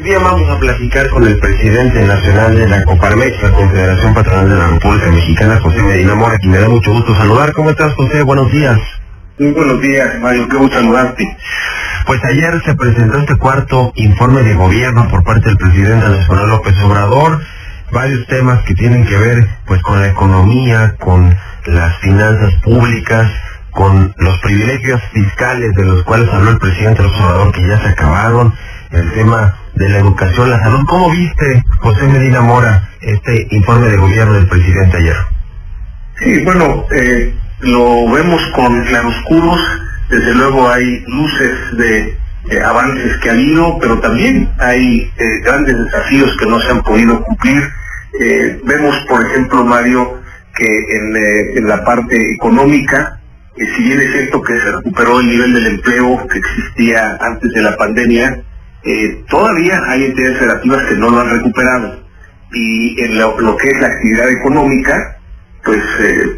día vamos a platicar con el presidente nacional de la Coparmex, la Confederación Patronal de la República Mexicana, José Medina Mora, quien me da mucho gusto saludar. ¿Cómo estás, José? Buenos días. Muy buenos días, Mario, qué gusto saludarte. Pues ayer se presentó este cuarto informe de gobierno por parte del presidente Andrés Manuel López Obrador, varios temas que tienen que ver pues con la economía, con las finanzas públicas, con los privilegios fiscales de los cuales habló el presidente López Obrador, que ya se acabaron, el tema de la educación, la salud. ¿Cómo viste, José Medina Mora, este informe de gobierno del presidente ayer? Sí, bueno, lo vemos con claroscuros. Desde luego hay luces de avances que ha habido, pero también hay grandes desafíos que no se han podido cumplir. Vemos, por ejemplo, Mario, que en la parte económica, si bien es cierto que se recuperó el nivel del empleo que existía antes de la pandemia, todavía hay entidades federativas que no lo han recuperado. Y en lo que es la actividad económica, pues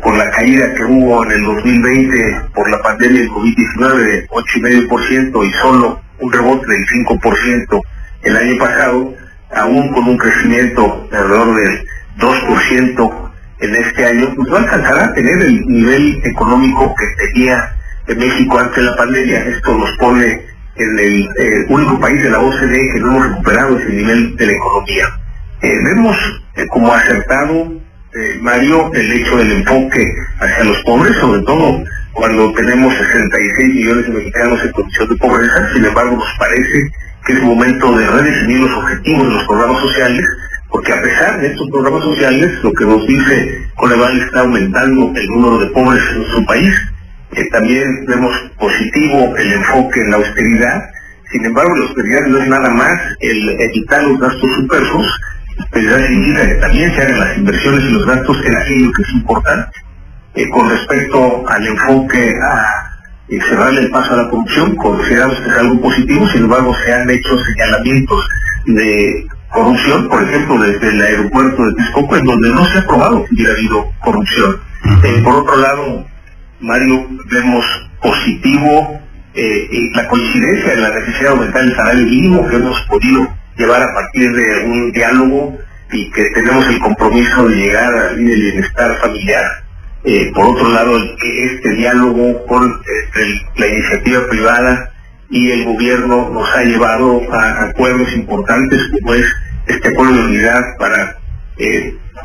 con la caída que hubo en el 2020 por la pandemia del COVID-19 de 8,5% y solo un rebote del 5% el año pasado, aún con un crecimiento de alrededor del 2% en este año, pues no alcanzará a tener el nivel económico que tenía México antes de la pandemia. Esto nos pone en el único país de la OCDE que no hemos recuperado ese nivel de la economía. Vemos como acertado, Mario, el hecho del enfoque hacia los pobres, sobre todo cuando tenemos 66 millones de mexicanos en condición de pobreza. Sin embargo, nos parece que es momento de redefinir los objetivos de los programas sociales, porque a pesar de estos programas sociales, lo que nos dice Coneval, está aumentando el número de pobres en nuestro país. También vemos positivo el enfoque en la austeridad. Sin embargo, la austeridad no es nada más el evitar los gastos superfluos. La austeridad significa que también se hagan las inversiones y los gastos en aquello que es importante. Con respecto al enfoque a cerrarle el paso a la corrupción, consideramos que es algo positivo. Sin embargo, se han hecho señalamientos de corrupción, por ejemplo, desde el aeropuerto de Texcoco, en donde no se ha probado que hubiera habido corrupción. Por otro lado, Mario, vemos positivo la coincidencia en la necesidad de aumentar el salario mínimo que hemos podido llevar a partir de un diálogo y que tenemos el compromiso de llegar al bienestar familiar. Por otro lado, este diálogo con la iniciativa privada y el gobierno nos ha llevado a acuerdos importantes, como es este acuerdo de unidad para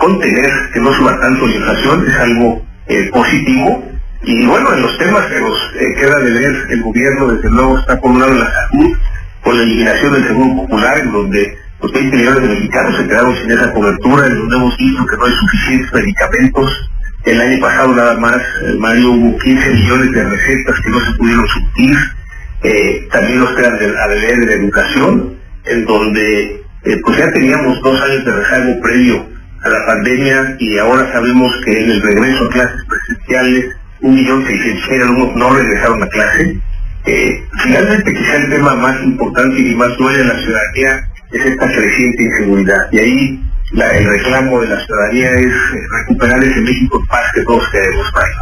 contener que no suba tanto la inflación. Es algo positivo. Y bueno, en los temas que nos queda de ver, el gobierno desde luego está por un lado en la salud, con la eliminación del Seguro Popular, en donde los 20 millones de mexicanos se quedaron sin esa cobertura, en donde hemos visto que no hay suficientes medicamentos. El año pasado nada más, Mario, hubo 15 millones de recetas que no se pudieron surtir. También nos quedan a deber de la educación, en donde pues ya teníamos 2 años de rezago previo a la pandemia, y ahora sabemos que en el regreso a clases presenciales 1,600,000 alumnos no regresaron a clase. Finalmente, quizá el tema más importante y más duele a la ciudadanía es esta creciente inseguridad, y ahí el reclamo de la ciudadanía es recuperar ese México en paz que todos queremos, Mario.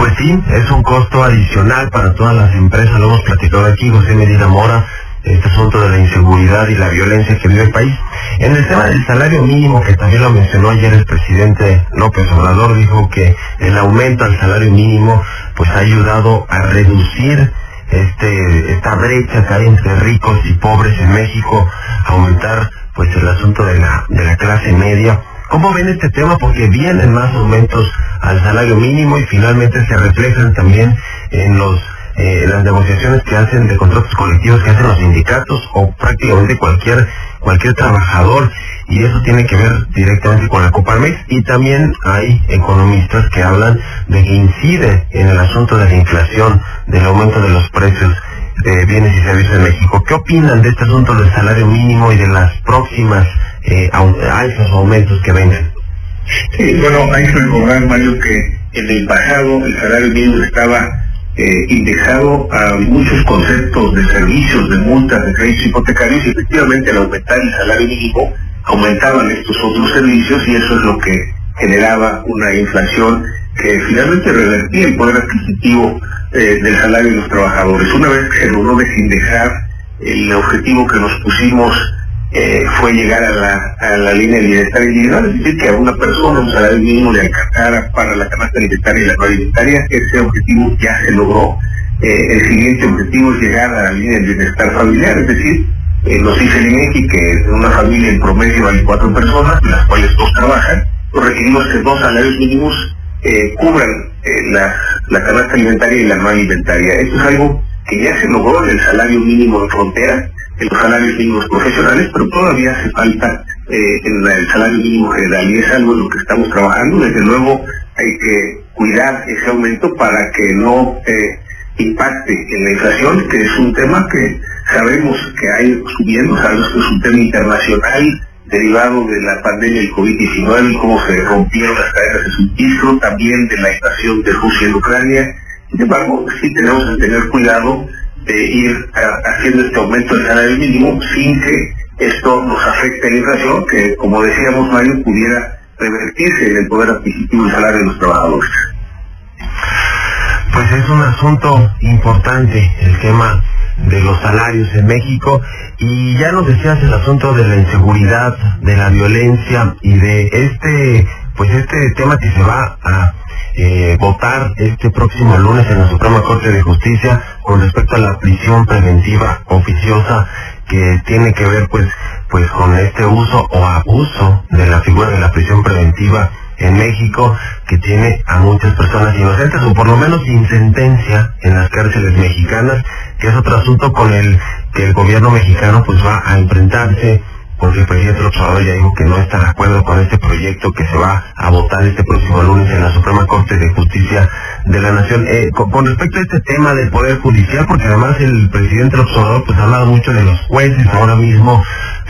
Pues sí, es un costo adicional para todas las empresas. Lo hemos platicado aquí, José Medina Mora, este asunto de la inseguridad y la violencia que vive el país. En el tema del salario mínimo, que también lo mencionó ayer el presidente López Obrador, dijo que el aumento al salario mínimo pues ha ayudado a reducir esta brecha que hay entre ricos y pobres en México, aumentar pues el asunto de la clase media. ¿Cómo ven este tema? Porque vienen más aumentos al salario mínimo y finalmente se reflejan también en las negociaciones que hacen de contratos colectivos que hacen los sindicatos o prácticamente cualquier trabajador, y eso tiene que ver directamente con la Coparmex. Y también hay economistas que hablan de que incide en el asunto de la inflación, del aumento de los precios de bienes y servicios en México. ¿Qué opinan de este asunto del salario mínimo y de las próximas alzas o aumentos que vengan? Sí, bueno, hay que recordar, Mario, que en el pasado el salario mínimo estaba indexado a muchos conceptos de servicios, de multas, de créditos hipotecarios, y efectivamente al aumentar el salario mínimo aumentaban estos otros servicios, y eso es lo que generaba una inflación que finalmente revertía el poder adquisitivo del salario de los trabajadores. Una vez que se logró desindexar el objetivo que nos pusimos fue llegar a la línea alimentaria individual, es decir, que a una persona un salario mínimo le alcanzara para la canasta alimentaria y la no alimentaria. Ese objetivo ya se logró. El siguiente objetivo es llegar a la línea del bienestar familiar, es decir, nos dice el INEGI que en una familia en promedio hay 4 personas, de las cuales 2 trabajan. Requerimos que 2 salarios mínimos cubran la canasta alimentaria y la no alimentaria. Esto es algo que ya se logró en el salario mínimo de frontera, en los salarios mínimos profesionales, pero todavía hace falta en el salario mínimo general, y es algo en lo que estamos trabajando. Desde luego hay que cuidar ese aumento para que no impacte en la inflación, que es un tema que sabemos que ha ido subiendo, sabemos que es un tema internacional derivado de la pandemia del COVID-19, cómo se rompieron las cadenas de suministro, también de la invasión de Rusia en Ucrania. Sin embargo, sí tenemos que tener cuidado de ir haciendo este aumento del salario mínimo sin que esto nos afecte a la inflación, que, como decíamos, Mario, pudiera revertirse en el poder adquisitivo del salario de los trabajadores. Pues es un asunto importante el tema de los salarios en México, y ya nos decías el asunto de la inseguridad, de la violencia y de este tema que se va a votar este próximo lunes en la Suprema Corte de Justicia con respecto a la prisión preventiva oficiosa, que tiene que ver pues con este uso o abuso de la figura de la prisión preventiva en México, que tiene a muchas personas inocentes o por lo menos sin sentencia en las cárceles mexicanas, que es otro asunto con el que el gobierno mexicano pues va a enfrentarse, porque el presidente López Obrador ya dijo que no está de acuerdo con este proyecto que se va a votar este próximo lunes en la Suprema Corte de Justicia de la Nación. Con respecto a este tema del Poder Judicial, porque además el presidente López Obrador pues ha hablado mucho de los jueces, ahora mismo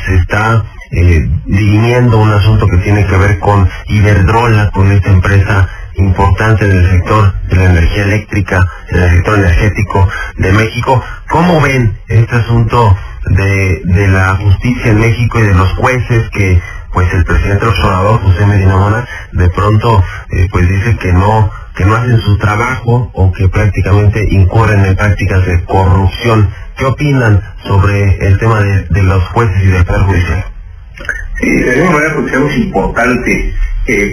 se está dirimiendo un asunto que tiene que ver con Iberdrola, con esta empresa importante del sector de la energía eléctrica, del sector energético de México. ¿Cómo ven este asunto de la justicia en México y de los jueces que pues el presidente observador José Medina Mora de pronto pues dice que no hacen su trabajo o que prácticamente incurren en prácticas de corrupción? ¿Qué opinan sobre el tema de los jueces y del Poder Judicial? Sí, de alguna manera consideramos importante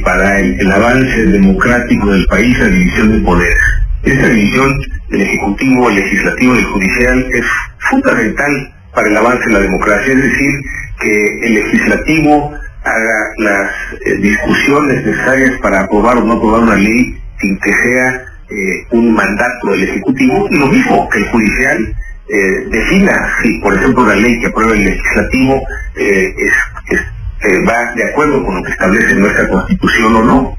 para el avance democrático del país la división de poderes. Esta división del Ejecutivo, el Legislativo y el Judicial es fundamental para el avance de la democracia, es decir, que el Legislativo haga las discusiones necesarias para aprobar o no aprobar una ley sin que sea un mandato del Ejecutivo, y lo mismo que el Judicial defina si, por ejemplo, la ley que aprueba el Legislativo va de acuerdo con lo que establece nuestra Constitución o no.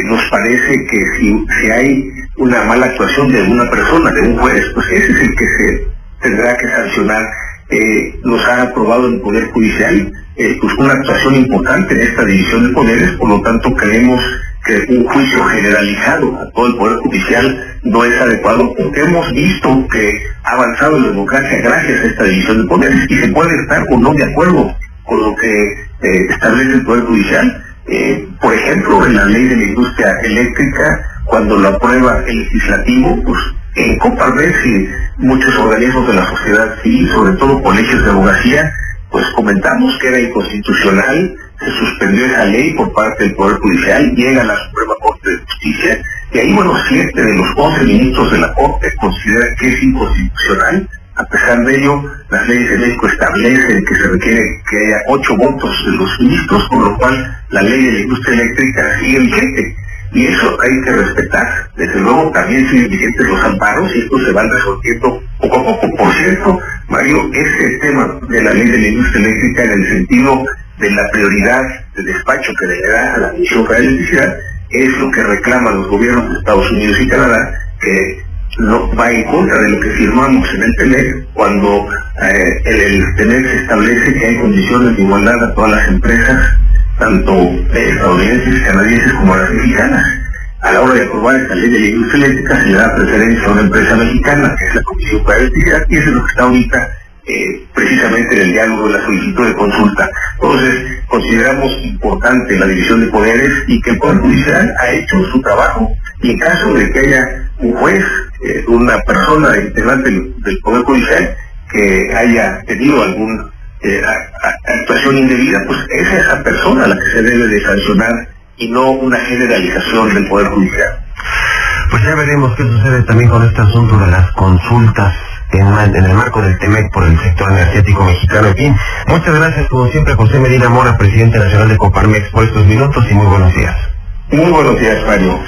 Nos parece que si hay una mala actuación de alguna persona, de un juez, pues ese es el que se tendrá que sancionar. Nos ha aprobado el Poder Judicial pues una actuación importante en esta división de poderes, por lo tanto creemos que un juicio generalizado a todo el Poder Judicial no es adecuado, porque hemos visto que ha avanzado la democracia gracias a esta división de poderes, y se puede estar o no de acuerdo con lo que establece el Poder Judicial. Por ejemplo, en la ley de la industria eléctrica, cuando lo aprueba el Legislativo, pues en Coparmex y muchos organismos de la sociedad civil, sobre todo colegios de abogacía, pues comentamos que era inconstitucional, se suspendió esa ley por parte del Poder Judicial, llega a la Suprema Corte de Justicia, y ahí, bueno, 7 de los 11 ministros de la Corte consideran que es inconstitucional. A pesar de ello, las leyes de México establecen que se requiere que haya 8 votos de los ministros, con lo cual la ley de la industria eléctrica sigue vigente. Y eso hay que respetar. Desde luego también siguen vigentes los amparos, y estos se van resolviendo poco a poco. Por cierto, Mario, ese tema de la ley de la industria eléctrica, en el sentido de la prioridad de despacho que le da a la Comisión Federal de Electricidad, es lo que reclaman los gobiernos de Estados Unidos y Canadá, que no va en contra de lo que firmamos en el TEMEC, cuando el TEMEC se establece que hay condiciones de igualdad a todas las empresas, tanto estadounidenses, canadienses como las mexicanas. A la hora de aprobar esta ley de la industria eléctrica se le da preferencia a una empresa mexicana, que es la Comisión Federal de Electricidad, y eso es lo que está ahorita precisamente en el diálogo de la solicitud de consulta. Entonces, consideramos importante la división de poderes y que el Poder Judicial ha hecho su trabajo, y en caso de que haya un juez, una persona integrante del Poder Judicial que haya tenido algún actuación indebida, pues es esa persona la que se debe de sancionar y no una generalización del Poder Judicial. Pues ya veremos qué sucede también con este asunto de las consultas en el marco del TEMEC por el sector energético mexicano. En fin, muchas gracias como siempre José Medina Mora, presidente nacional de Coparmex, por estos minutos y muy buenos días. Muy buenos días, Mario.